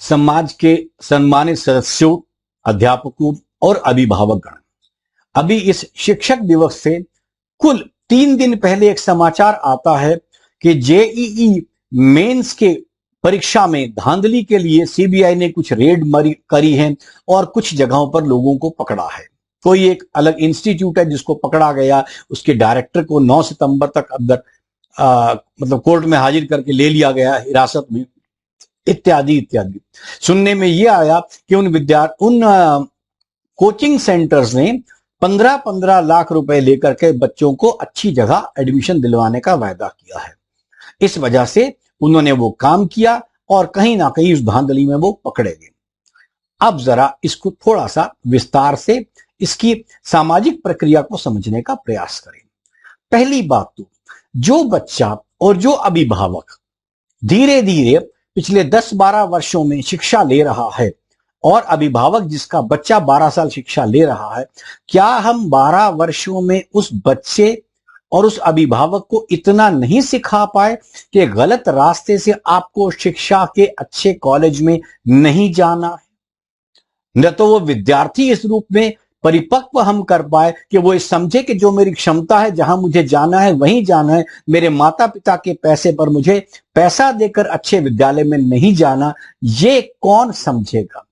समाज के सम्मानित सदस्यों, अध्यापकों और अभिभावकगण, अभी इस शिक्षक दिवस से कुल 3 दिन पहले एक समाचार आता है कि जेईई मेंस के परीक्षा में धांधली के लिए सीबीआई ने कुछ रेड करी है और कुछ जगहों पर लोगों को पकड़ा है। कोई एक अलग इंस्टीट्यूट है जिसको पकड़ा गया, उसके डायरेक्टर को 9 सितंबर तक अंदर मतलब कोर्ट में हाजिर करके ले लिया गया हिरासत में, इत्यादि इत्यादि। सुनने में यह आया कि उन कोचिंग सेंटर्स ने 15-15 लाख रुपए लेकर के बच्चों को अच्छी जगह एडमिशन दिलवाने का वायदा किया है। इस वजह से उन्होंने वो काम किया और कहीं ना कहीं उस धांधली में वो पकड़े गए। अब जरा इसको थोड़ा सा विस्तार से इसकी सामाजिक प्रक्रिया को समझने का प्रयास करें। पहली बात तो, जो बच्चा और जो अभिभावक धीरे धीरे पिछले 10-12 वर्षों में शिक्षा ले रहा है और अभिभावक जिसका बच्चा 12 साल शिक्षा ले रहा है, क्या हम 12 वर्षों में उस बच्चे और उस अभिभावक को इतना नहीं सिखा पाए कि गलत रास्ते से आपको शिक्षा के अच्छे कॉलेज में नहीं जाना है? न तो वो विद्यार्थी इस रूप में परिपक्व हम कर पाए कि वो समझे कि जो मेरी क्षमता है, जहां मुझे जाना है वहीं जाना है, मेरे माता पिता के पैसे पर मुझे पैसा देकर अच्छे विद्यालय में नहीं जाना, ये कौन समझेगा?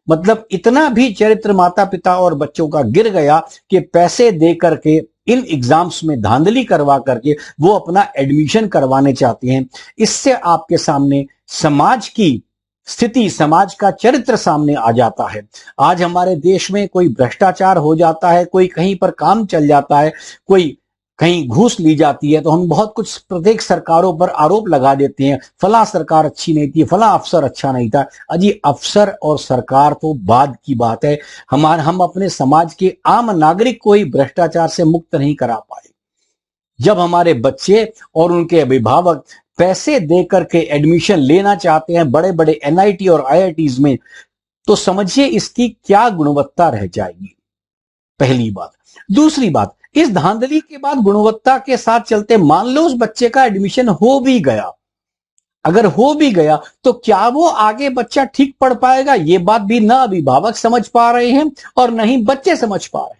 मतलब इतना भी चरित्र माता पिता और बच्चों का गिर गया कि पैसे दे करके इन एग्जाम्स में धांधली करवा करके वो अपना एडमिशन करवाने चाहते हैं। इससे आपके सामने समाज की स्थिति, समाज का चरित्र सामने आ जाता है। आज हमारे देश में कोई भ्रष्टाचार हो जाता है, कोई कहीं पर काम चल जाता है, कोई कहीं घूस ली जाती है, तो हम बहुत कुछ प्रत्येक सरकारों पर आरोप लगा देते हैं, फला सरकार अच्छी नहीं थी, फला अफसर अच्छा नहीं था। अजी अफसर और सरकार तो बाद की बात है, हम अपने समाज के आम नागरिक को ही भ्रष्टाचार से मुक्त नहीं करा पाए। जब हमारे बच्चे और उनके अभिभावक पैसे दे करके एडमिशन लेना चाहते हैं बड़े बड़े एनआईटी और आईआईटीज में, तो समझिए इसकी क्या गुणवत्ता रह जाएगी। पहली बात। दूसरी बात, इस धांधली के बाद गुणवत्ता के साथ चलते मान लो उस बच्चे का एडमिशन हो भी गया, अगर हो भी गया तो क्या वो आगे बच्चा ठीक पढ़ पाएगा? ये बात भी ना अभिभावक समझ पा रहे हैं और न ही बच्चे समझ पा रहे हैं।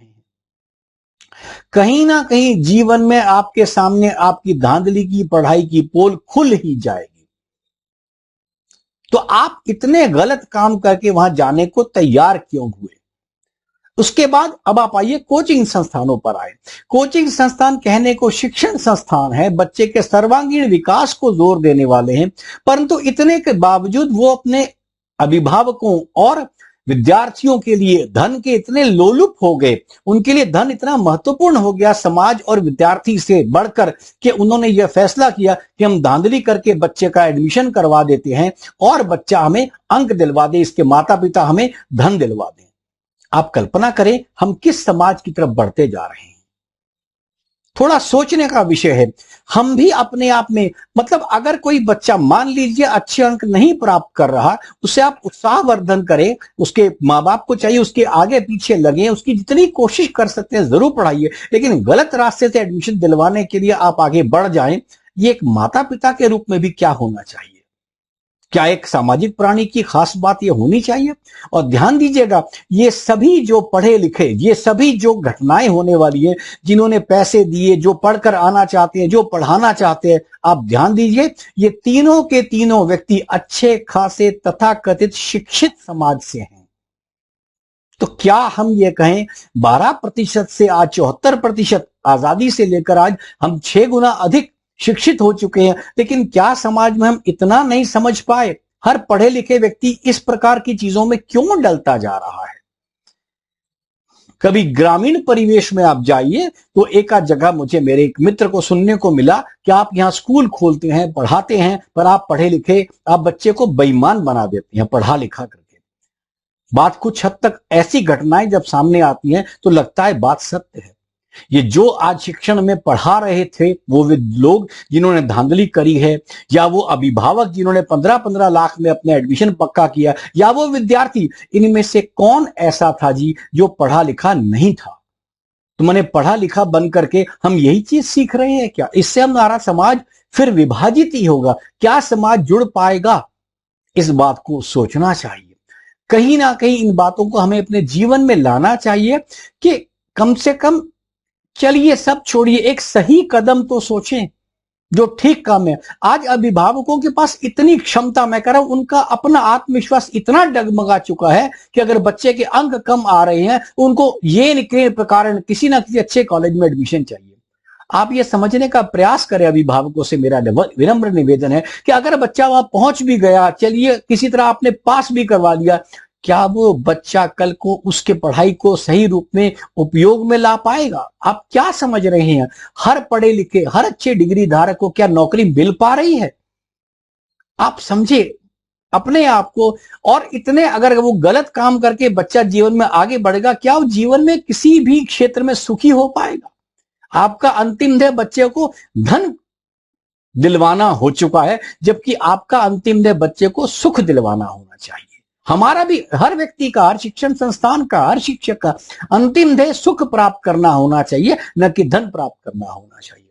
कहीं ना कहीं जीवन में आपके सामने आपकी धांधली की पढ़ाई की पोल खुल ही जाएगी। तो आप इतने गलत काम करके वहां जाने को तैयार क्यों हुए? उसके बाद अब आप आइए कोचिंग संस्थानों पर आए। कोचिंग संस्थान कहने को शिक्षण संस्थान है, बच्चे के सर्वांगीण विकास को जोर देने वाले हैं, परंतु इतने के बावजूद वो अपने अभिभावकों और विद्यार्थियों के लिए धन के इतने लोलुप हो गए, उनके लिए धन इतना महत्वपूर्ण हो गया समाज और विद्यार्थी से बढ़कर, कि उन्होंने यह फैसला किया कि हम धांधली करके बच्चे का एडमिशन करवा देते हैं और बच्चा हमें अंक दिलवा दे, इसके माता पिता हमें धन दिलवा दें। आप कल्पना करें हम किस समाज की तरफ बढ़ते जा रहे हैं। थोड़ा सोचने का विषय है। हम भी अपने आप में, मतलब अगर कोई बच्चा मान लीजिए अच्छे अंक नहीं प्राप्त कर रहा, उसे आप उत्साहवर्धन करें, उसके माँ बाप को चाहिए उसके आगे पीछे लगे, उसकी जितनी कोशिश कर सकते हैं जरूर पढ़ाइए, लेकिन गलत रास्ते से एडमिशन दिलवाने के लिए आप आगे बढ़ जाएं, ये एक माता पिता के रूप में भी क्या होना चाहिए? क्या एक सामाजिक प्राणी की खास बात यह होनी चाहिए? और ध्यान दीजिएगा, ये सभी जो पढ़े लिखे, ये सभी जो घटनाएं होने वाली है, जिन्होंने पैसे दिए, जो पढ़कर आना चाहते हैं, जो पढ़ाना चाहते हैं, आप ध्यान दीजिए, ये तीनों के तीनों व्यक्ति अच्छे खासे तथाकथित शिक्षित समाज से हैं। तो क्या हम ये कहें 12% से आज 74% आजादी से लेकर आज हम 6 गुना अधिक शिक्षित हो चुके हैं, लेकिन क्या समाज में हम इतना नहीं समझ पाए? हर पढ़े लिखे व्यक्ति इस प्रकार की चीजों में क्यों डलता जा रहा है? कभी ग्रामीण परिवेश में आप जाइए तो एक आध जगह मुझे मेरे एक मित्र को सुनने को मिला कि आप यहां स्कूल खोलते हैं, पढ़ाते हैं, पर आप पढ़े लिखे, आप बच्चे को बेईमान बना देते हैं पढ़ा लिखा करके। बात कुछ हद तक ऐसी घटनाएं जब सामने आती हैं तो लगता है बात सत्य है। ये जो आज शिक्षण में पढ़ा रहे थे, वो लोग जिन्होंने धांधली करी है, या वो अभिभावक जिन्होंने 15-15 लाख में अपने एडमिशन पक्का किया, या वो विद्यार्थी, इनमें से कौन ऐसा था जी जो पढ़ा लिखा नहीं था? तो मैंने पढ़ा लिखा बन करके हम यही चीज सीख रहे हैं क्या? इससे हमारा समाज फिर विभाजित ही होगा। क्या समाज जुड़ पाएगा? इस बात को सोचना चाहिए। कहीं ना कहीं इन बातों को हमें अपने जीवन में लाना चाहिए कि कम से कम चलिए सब छोड़िए, एक सही कदम तो सोचें जो ठीक काम है। आज अभिभावकों के पास इतनी क्षमता, मैं कह रहा हूं उनका अपना आत्मविश्वास इतना डगमगा चुका है कि अगर बच्चे के अंक कम आ रहे हैं उनको ये निकले कारण किसी ना किसी अच्छे कॉलेज में एडमिशन चाहिए। आप ये समझने का प्रयास करें। अभिभावकों से मेरा विनम्र निवेदन है कि अगर बच्चा वहां पहुंच भी गया, चलिए किसी तरह आपने पास भी करवा लिया, क्या वो बच्चा कल को उसके पढ़ाई को सही रूप में उपयोग में ला पाएगा? आप क्या समझ रहे हैं? हर पढ़े लिखे, हर अच्छे डिग्री धारक को क्या नौकरी मिल पा रही है? आप समझे अपने आप को। और इतने अगर वो गलत काम करके बच्चा जीवन में आगे बढ़ेगा, क्या वो जीवन में किसी भी क्षेत्र में सुखी हो पाएगा? आपका अंतिम ध्येय बच्चे को धन दिलवाना हो चुका है, जबकि आपका अंतिम ध्येय बच्चे को सुख दिलवाना होना चाहिए। हमारा भी, हर व्यक्ति का, हर शिक्षण संस्थान का, हर शिक्षक का अंतिम ध्येय सुख प्राप्त करना होना चाहिए, न कि धन प्राप्त करना होना चाहिए।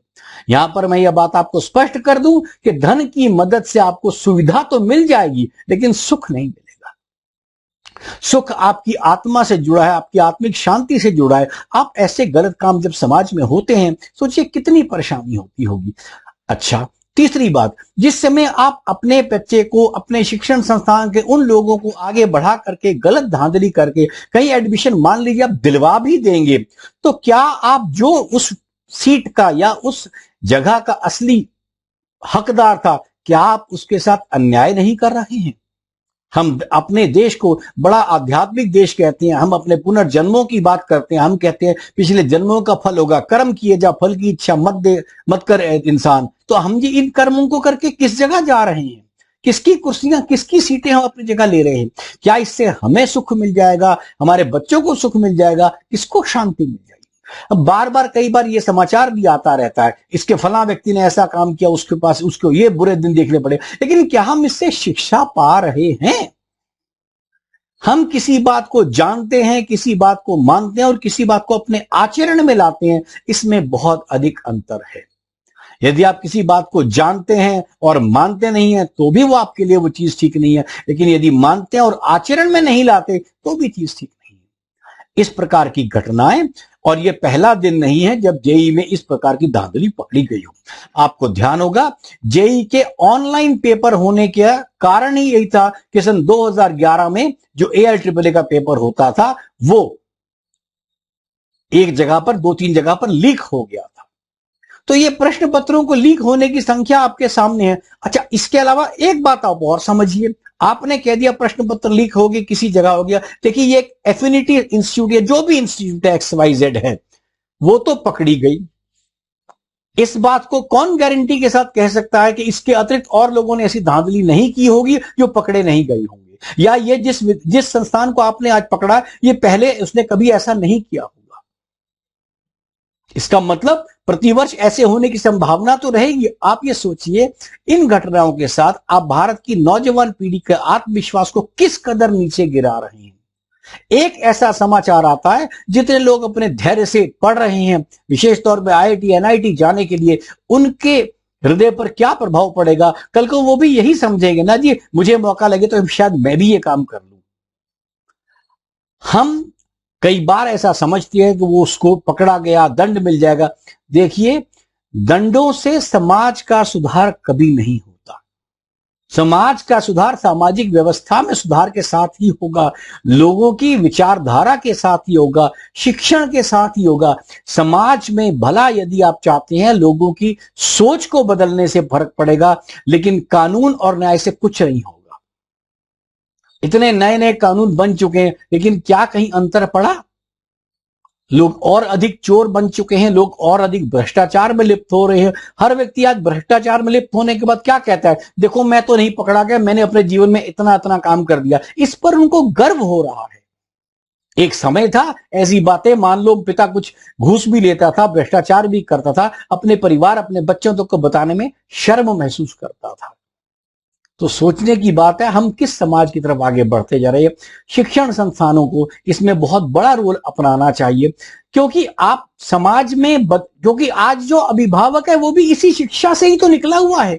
यहां पर मैं यह बात आपको स्पष्ट कर दूं कि धन की मदद से आपको सुविधा तो मिल जाएगी, लेकिन सुख नहीं मिलेगा। सुख आपकी आत्मा से जुड़ा है, आपकी आत्मिक शांति से जुड़ा है। आप ऐसे गलत काम जब समाज में होते हैं, सोचिए कितनी परेशानी होती होगी। अच्छा, तीसरी बात, जिस समय आप अपने बच्चे को अपने शिक्षण संस्थान के उन लोगों को आगे बढ़ा करके गलत धांधली करके कहीं एडमिशन मान लीजिए आप दिलवा भी देंगे, तो क्या आप जो उस सीट का या उस जगह का असली हकदार था, क्या आप उसके साथ अन्याय नहीं कर रहे हैं? हम अपने देश को बड़ा आध्यात्मिक देश कहते हैं, हम अपने पुनर्जन्मों की बात करते हैं, हम कहते हैं पिछले जन्मों का फल होगा, कर्म किए जा, फल की इच्छा मत कर इंसान। तो हम जी इन कर्मों को करके किस जगह जा रहे हैं? किसकी कुर्सियां, किसकी सीटें हम अपनी जगह ले रहे हैं? क्या इससे हमें सुख मिल जाएगा? हमारे बच्चों को सुख मिल जाएगा? किसको शांति मिल जाएगी? अब बार बार कई बार ये समाचार भी आता रहता है, इसके फला व्यक्ति ने ऐसा काम किया, उसके पास उसको ये बुरे दिन देखने पड़े। लेकिन क्या हम इससे शिक्षा पा रहे हैं? हम किसी बात को जानते हैं, किसी बात को मानते हैं और किसी बात को अपने आचरण में लाते हैं, इसमें बहुत अधिक अंतर है। यदि आप किसी बात को जानते हैं और मानते नहीं हैं तो भी वो आपके लिए वो चीज ठीक नहीं है, लेकिन यदि मानते हैं और आचरण में नहीं लाते तो भी चीज ठीक नहीं है। इस प्रकार की घटनाएं, और ये पहला दिन नहीं है जब जेई में इस प्रकार की धांधली पकड़ी गई हो। आपको ध्यान होगा जेई के ऑनलाइन पेपर होने का कारण ही यही था कि सन 2011 में जो AIEEE का पेपर होता था वो एक जगह पर, 2-3 जगह पर लीक हो गया था। तो ये प्रश्न पत्रों को लीक होने की संख्या आपके सामने है। अच्छा, इसके अलावा एक बात आप और समझिए, आपने कह दिया प्रश्न पत्र लीक हो गया, किसी जगह हो गया। देखिए ये एक एफिनिटी इंस्टीट्यूट है, जो भी इंस्टीट्यूट है XYZ है, वो तो पकड़ी गई। इस बात को कौन गारंटी के साथ कह सकता है कि इसके अतिरिक्त और लोगों ने ऐसी धांधली नहीं की होगी जो पकड़े नहीं गए होंगे? या ये जिस संस्थान को आपने आज पकड़ा, ये पहले उसने कभी ऐसा नहीं किया होगा? इसका मतलब प्रतिवर्ष ऐसे होने की संभावना तो रहेगी। आप ये सोचिए, इन घटनाओं के साथ आप भारत की नौजवान पीढ़ी के आत्मविश्वास को किस कदर नीचे गिरा रहे हैं। एक ऐसा समाचार आता है, जितने लोग अपने धैर्य से पढ़ रहे हैं, विशेष तौर पे IIT NIT जाने के लिए, उनके हृदय पर क्या प्रभाव पड़ेगा? कल को वो भी यही समझेंगे ना जी, मुझे मौका लगे तो शायद मैं भी ये काम कर लूं। हम कई बार ऐसा समझते हैं कि वो उसको पकड़ा गया, दंड मिल जाएगा। देखिए, दंडों से समाज का सुधार कभी नहीं होता। समाज का सुधार सामाजिक व्यवस्था में सुधार के साथ ही होगा, लोगों की विचारधारा के साथ ही होगा, शिक्षण के साथ ही होगा। समाज में भला यदि आप चाहते हैं, लोगों की सोच को बदलने से फर्क पड़ेगा, लेकिन कानून और न्याय से कुछ नहीं होगा। इतने नए नए कानून बन चुके हैं, लेकिन क्या कहीं अंतर पड़ा? लोग और अधिक चोर बन चुके हैं, लोग और अधिक भ्रष्टाचार में लिप्त हो रहे हैं। हर व्यक्ति आज भ्रष्टाचार में लिप्त होने के बाद क्या कहता है? देखो, मैं तो नहीं पकड़ा गया, मैंने अपने जीवन में इतना इतना काम कर दिया। इस पर उनको गर्व हो रहा है। एक समय था ऐसी बातें, मान लो पिता कुछ घूस भी लेता था, भ्रष्टाचार भी करता था, अपने परिवार, अपने बच्चों तक को बताने में शर्म महसूस करता था। तो सोचने की बात है, हम किस समाज की तरफ आगे बढ़ते जा रहे हैं। शिक्षण संस्थानों को इसमें बहुत बड़ा रोल अपनाना चाहिए, क्योंकि आप समाज में क्योंकि आज जो अभिभावक है वो भी इसी शिक्षा से ही तो निकला हुआ है।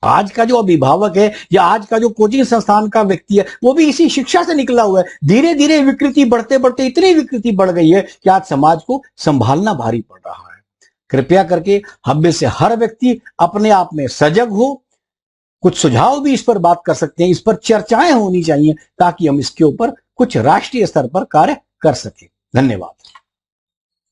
आज का जो अभिभावक है या आज का जो कोचिंग संस्थान का व्यक्ति है वो भी इसी शिक्षा से निकला हुआ है। धीरे धीरे विकृति बढ़ते बढ़ते इतनी विकृति बढ़ गई है कि आज समाज को संभालना भारी पड़ रहा है। कृपया करके हम में से हर व्यक्ति अपने आप में सजग हो। कुछ सुझाव भी इस पर बात कर सकते हैं, इस पर चर्चाएं होनी चाहिए ताकि हम इसके ऊपर कुछ राष्ट्रीय स्तर पर कार्य कर सकें। धन्यवाद।